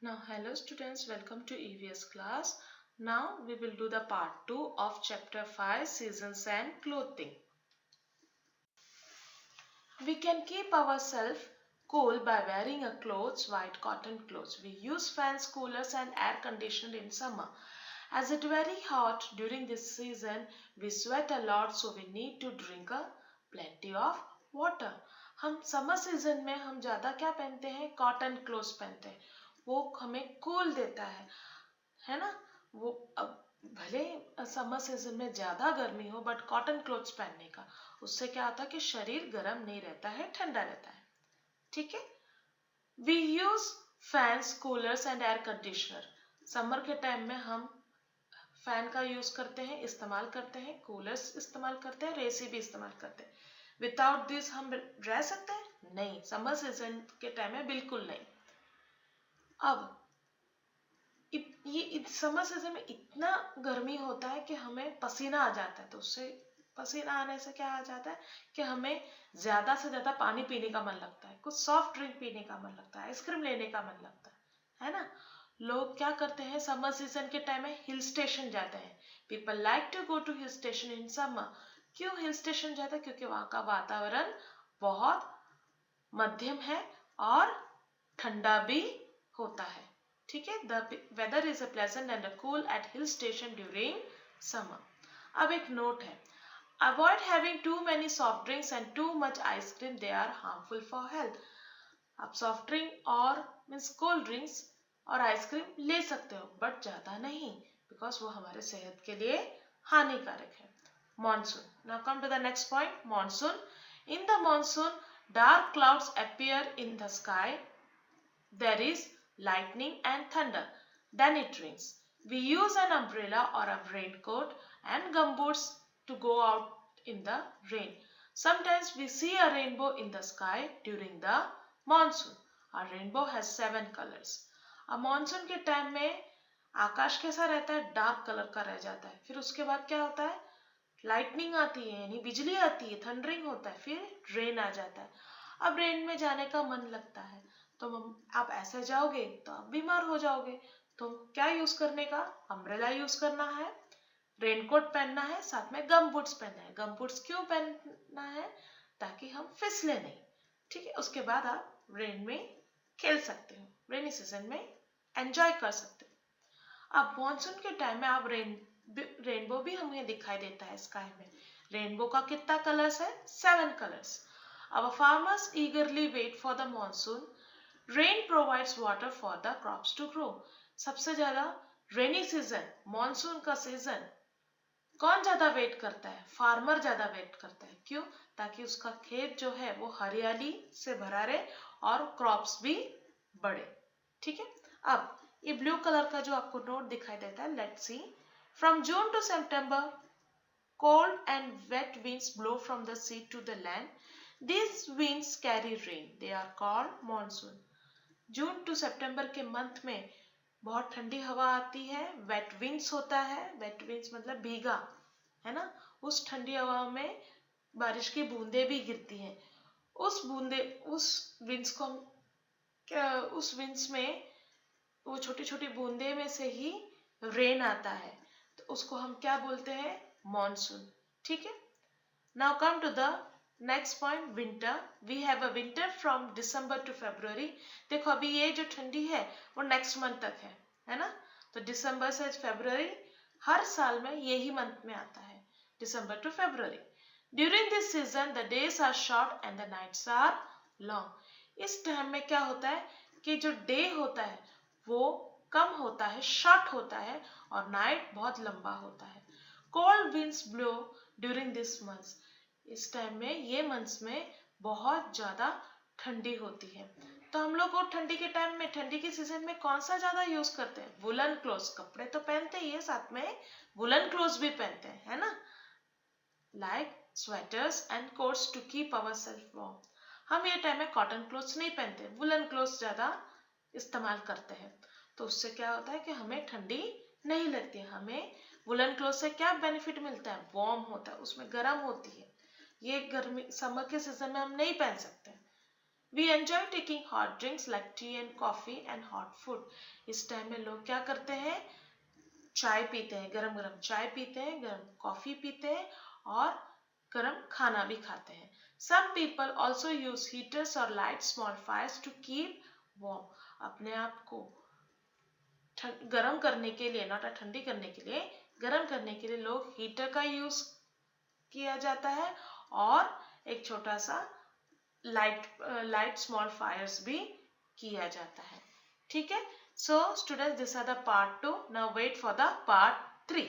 Now, hello students, welcome to EVS class. Now, we will do the part 2 of chapter 5, Seasons and Clothing. We can keep ourselves cool by wearing a clothes, white cotton clothes. We use fans, coolers and air conditioner in summer. As it's very hot during this season, we sweat a lot, so we need to drink a plenty of water. हम summer season में हम ज़्यादा क्या पहनते हैं? Cotton clothes पहनते हैं. वो हमें कूल देता है ना. वो अब भले समर सीजन में ज़्यादा गर्मी हो बट कॉटन क्लोथ्स पहनने का उससे क्या होता है कि शरीर गर्म नहीं रहता है, ठंडा रहता है. ठीक है. We use fans, coolers and air conditioner. Summer के टाइम में हम फैन का यूज करते हैं, इस्तेमाल करते हैं, कूलर्स इस्तेमाल करते हैं, एसी भी इस्तेमाल करते हैं. विदाउट दिस हम रह सकते हैं? नहीं, समर सीजन के टाइम में बिल्कुल नहीं. अब ये समर सीजन में इतना गर्मी होता है कि हमें पसीना आ जाता है. तो उससे पसीना आने से क्या आ जाता है कि हमें ज्यादा से ज्यादा पानी पीने का मन लगता है, कुछ सॉफ्ट ड्रिंक पीने का मन लगता है, आइसक्रीम लेने का मन लगता है ना. लोग क्या करते हैं समर सीजन के टाइम में? हिल स्टेशन जाते हैं. People like to go to hill station in summer. क्यों हिल स्टेशन जाते हैं? क्योंकि वहां का वातावरण बहुत मध्यम है और ठंडा भी होता है. ठीक है. The weather is a pleasant and cool at hill station during summer. अब एक नोट है, avoid having too many soft drinks and too much ice cream, they are harmful for health. आप सॉफ्ट ड्रिंक और मीन्स कोल्ड ड्रिंक्स और ice cream ले सकते हो but ज्यादा नहीं, बिकॉज वो हमारे सेहत के लिए हानिकारक है. Monsoon. Now come to the next point, monsoon. In the monsoon, dark clouds appear in the sky. There is lightning and thunder. Then it rains. We use an umbrella or a raincoat and gumboots to go out in the rain. Sometimes we see a rainbow in the sky during the monsoon. A rainbow has 7 colors. अब monsoon के time में आकाश कैसा रहता है? Dark colour का रह जाता है. फिर उसके बाद क्या होता है? लाइटनिंग आती है यानी बिजली आती है, थंडरिंग होता है, फिर रेन आ जाता है. अब रेन में जाने का मन लगता है तो आप ऐसे जाओगे तो आप बीमार हो जाओगे. तो क्या यूज करने का? अम्ब्रेला यूज करना है, रेनकोट पहनना है, साथ में गम बूट्स पहनना है. गम बूट्स क्यों पहनना है? ताकि हम फिसले नहीं. ठीक है. उसके बाद आप रेन में खेल सकते हो, रेनी सीजन में एंजॉय कर सकते हो. अब मॉनसून के टाइम में आप रेनबो भी हमें दिखाई देता है स्काई में. रेनबो का कितना कलर्स है? 7 colours. Our farmers eagerly wait for the monsoon. Rain provides water for the crops to grow. सबसे ज्यादा रेनी सीजन, मॉनसून का सीजन कौन ज्यादा वेट करता है? फार्मर ज्यादा वेट करता है. क्यों? ताकि उसका खेत जो है वो हरियाली से भरा रहे और क्रॉप्स भी बढ़े. ठीक है. अब ये ब्लू कलर का जो आपको नोट दिखाई देता है, let's see. From June to September, cold and wet winds blow from the sea to the land. These winds carry rain. They are called monsoon. June to September के month में बहुत ठंडी हवा आती है, वेट विंड्स होता है. Wait winds मतलब भीगा, है ना. उस ठंडी हवा में बारिश की बूंदें भी गिरती हैं. उस विंड्स को उस विंड्स में वो छोटी छोटी बूंदे में से ही रेन आता है. तो उसको हम क्या बोलते हैं? मॉनसून. ठीक है. Now come to the next point, winter. We have a winter from December to February. देखो अभी ये जो ठंडी है वो नेक्स्ट मंथ तक है ना. तो दिसंबर से फरवरी हर साल में यही मंथ में आता है, December to February. During this season the days are short and the nights are long. इस टाइम में क्या होता है कि जो डे होता है वो कम होता है, शॉर्ट होता है, और नाइट बहुत लंबा होता है. Cold winds blow during this months. इस टाइम में ये मंथ्स में बहुत ज्यादा ठंडी होती है. तो हम लोग को ठंडी के टाइम में, ठंडी के सीजन में कौन सा ज्यादा यूज करते हैं? Woollen clothes. कपड़े तो पहनते ही है, साथ में वुलन क्लोथ्स भी पहनते हैं, है ना. Like sweaters and coats to keep our self warm. हम ये टाइम में कॉटन क्लोथ्स नहीं पहनते, वुलन क्लोथ्स ज्यादा इस्तेमाल करते हैं. तो उससे क्या होता है कि हमें ठंडी नहीं लगती. हमें वुलन क्लोथ से क्या बेनिफिट मिलता है? वार्म होता है, उसमें गर्म होती है. ये गर्मी समर के सीजन में हम नहीं पहन सकते. We enjoy taking hot drinks like tea and coffee and hot food. इस टाइम में लोग क्या करते हैं? चाय पीते हैं, गरम गरम चाय पीते हैं, गरम कॉफी पीते हैं और गरम खाना भी खाते हैं. Some people also use heaters or light small fires to keep warm. अपने आप को गरम करने के लिए, नॉट ठंडी करने के लिए, गरम करने के लिए लोग हीटर का यूज किया जाता है और एक छोटा सा लाइट स्मॉल फायर्स भी किया जाता है. ठीक है. So students, this are the part 2. Now wait for the part 3.